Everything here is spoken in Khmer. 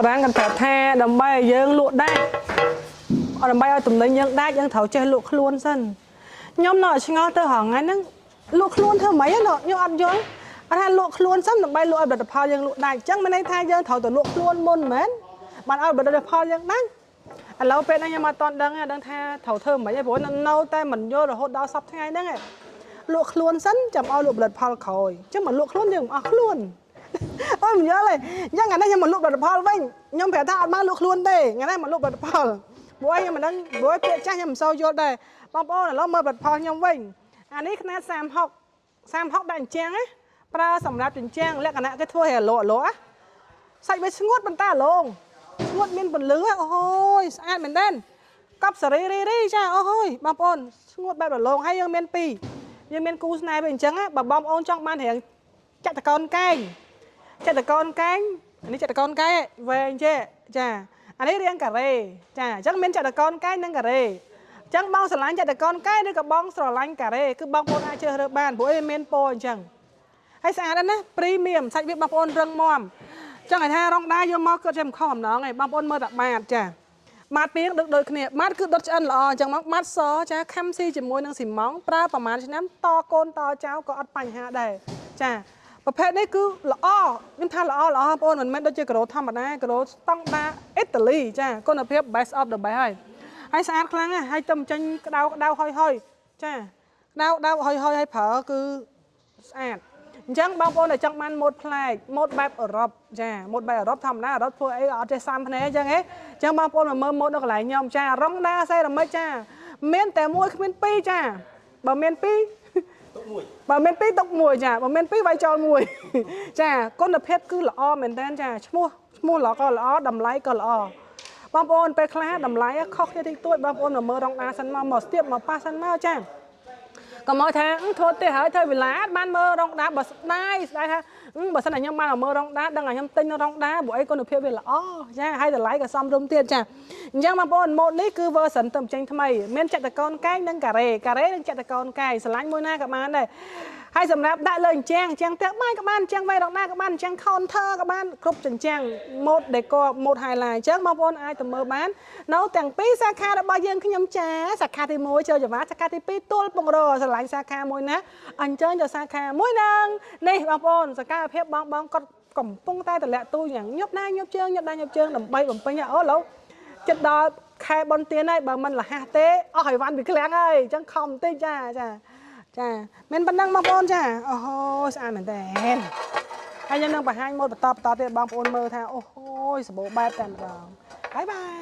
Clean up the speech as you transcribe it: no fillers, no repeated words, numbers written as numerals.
រាងกันតែថាដើម្បីឲ្យយើងលក់ដាច់ដើម្បីឲ្យទំនិញយើងដាច់យើងត្រូវចេះលក់ខ្លួនសិនខ្ញុំនៅឆ្ងល់ទៅហងៃហ្នឹងលក់ខ្លួនធ្វើម៉េចខ្ញុំអត់យល់អត់ថាលក់ខ្លួនសិនដើម្បីលក់ឲ្យផលិតផលយើងលក់ដាច់អញ្ចឹងមានន័យថាយើងត្រូវទៅលក់ខ្លួនមុនមែនបានឲ្យផលិតផលយើងដាច់ឥឡូវពេលហ្នឹងខ្ញុំអត់តន់ដឹងថាត្រូវធ្វើម៉េចទេព្រោះនៅតែមិនយល់រហូតដល់សប្តាហ៍ថ្ងៃហ្នឹងលក់ខ្លួនសិនចាំឲ្យលក់ផលិតផលក្រោយអញ្ចឹងមកលក់ខ្លួនយើងអស់ខ្លួនអូយមិនយល់ទេអញ្ចឹងថ្ងៃនេះខ្ញុំមកលក់ផលិតផលវិញខ្ញុំប្រាប់ថាអត់មកលក់ខ្លួនទេថ្ងៃនេះមកលក់ផលិតផលព្រោះខ្ញុំមិនដឹងព្រោះពាក្យចាស់ខ្ញុំមិនសូវយល់ដែរបងប្អូនឥឡូវមើលផលិតផលខ្ញុំវិញអានេះខ្នាត36ដាក់អញ្ចឹងណាប្រើសម្រាប់ចិញ្ចាំងលក្ខណៈគេធ្វើឲ្យអាឡូសាច់វាស្ងួតប៉ុន្តែអាឡងស្ងួតមានពន្លឺអូយស្អាតមែនទេកប់សេរីចាអូយបងប្អូនស្ងួតបែបអាឡងហើយយើងមានពីរយើងមានគូស្នេហ៍វាអញ្ចឹងបើបងប្អូនចង់បានរៀងចាក់តកូនកែងចាក់តកូនកែងអានេះចាក់តកូនកែងវែងចេះចាអានេះរាងការ៉េចាអញ្ចឹងមានចាក់តកូនកែងនិងការ៉េអញ្ចឹងបងស្រឡាញ់ចាក់តកូនកែងឬក៏បងស្រឡាញ់ការ៉េគឺបងប្អូនអាចជ្រើសរើសបានព្រោះវាមានពណ៌អញ្ចឹងហើយស្អាតណាស់ព្រីមៀមសាច់វាបងប្អូនរឹងមាំចឹងគេថារងដែរយកមកគាត់ចេះមិនខុសអំណងឯងបងប្អូនមើលតែបាតចាបាតពីងដូចគ្នាបាតគឺដុតឆ្អិនល្អអញ្ចឹងមកបាតសចាខំស៊ីជាមួយនឹងស៊ីម៉ង់ប្រើប្រហែលឆ្នាំតកូនតចៅក៏អត់បញ្ហាដែរចាប្រភេទនេះគឺល្អខ្ញុំថាល្អបងប្អូនមិនមែនដូចជាក្រូធម្មតាក្រូស្តង់ដាអ៊ីតាលីចាគុណភាព best of the best ហើយស្អាតខ្លាំងណាស់ហើយទៅចេញក្តៅហុយចាក្តៅហុយហើយប្រើគឺស្អាតអញ្ចឹងបងប្អូនដែលចង់បានម៉ូដប្លែកម៉ូដបែបអឺរ៉ុបចាម៉ូដបែបអឺរ៉ុបធម្មតាអឺរ៉ុបធ្វើអីអត់ចេះសាំភ្នែអញ្ចឹងហ៎អញ្ចឹងបងប្អូនមកមើលម៉ូដនៅកន្លែងខ្ញុំចារងដាសេរ៉ាមិចចាមានតែមួយគ្មានពីរចាបើមានពីរបើមានពីរទុកមួយចាបើមានពីរវាយចោលមួយចាគុណភាពគឺល្អមែនតើចាឈ្មោះល្អក៏ល្អតម្លៃក៏ល្អបងប្អូនពេលខ្លះតម្លៃខុសគ្នាតិចតួចបងប្អូនមកមើលរងដាសិនមកស្ទាបមកប៉ះសិនមកចាកុំមកថាធ្វើទេហើយធ្វើវិឡាបានមើលរងដាបើស្ដាយថាបើសិនតែខ្ញុំបានមើលរងដាដឹងថាខ្ញុំទិញរងដាព្រោះអីគុណភាពវាល្អចាហើយតម្លៃក៏សមរម្យទៀតចាអញ្ចឹងបងប្អូនម៉ូដនេះគឺ version ទៅចេញថ្មីមានចតុកោណកែងនិងការ៉េនិងចតុកោណកែងស្រឡាញ់មួយណាក៏បានដែរហើយសម្រាប់ដាក់លើអញ្ចឹងផ្ទះបាយក៏បានអញ្ចឹងវ៉ៃរងដាក៏បានអញ្ចឹង counter ក៏បានគ្រប់ចិញ្ចាំងម៉ូដ decor ម៉ូដ highlight អញ្ចឹងបងប្អូនអាចទៅមើលបាននៅទាំងពីរសាខារបស់យើងខ្ញុំចាសាខាទី1ចូលច្បាសាខាទី2ទួលពងរស្រឡាញ់សាខាមួយណាអញ្ចឹងទៅសាខាមួយហ្នឹងនេះបងប្អូនសកម្មភាពបងគាត់កំពុងតែតម្លាក់ទូយ៉ាងញាប់ជើងដើម្បីបំពេញអូឡូចិត្តដល់ខែបុណ្យទានហើយបើមិនលះទេអស់ឲ្យវ៉ាន់ពីឃ្លាំងហើយអញ្ចឹងខំបន្តិចចាមានប៉ុណ្ណឹងបងប្អូនចាអូហូស្អាតមែនតើហើយយើងនឹងបង្ហាញម៉ូដបន្តទៀតបងប្អូនមើលថាអូហូសម្បូរបែបតែម្ដងបាយបាយ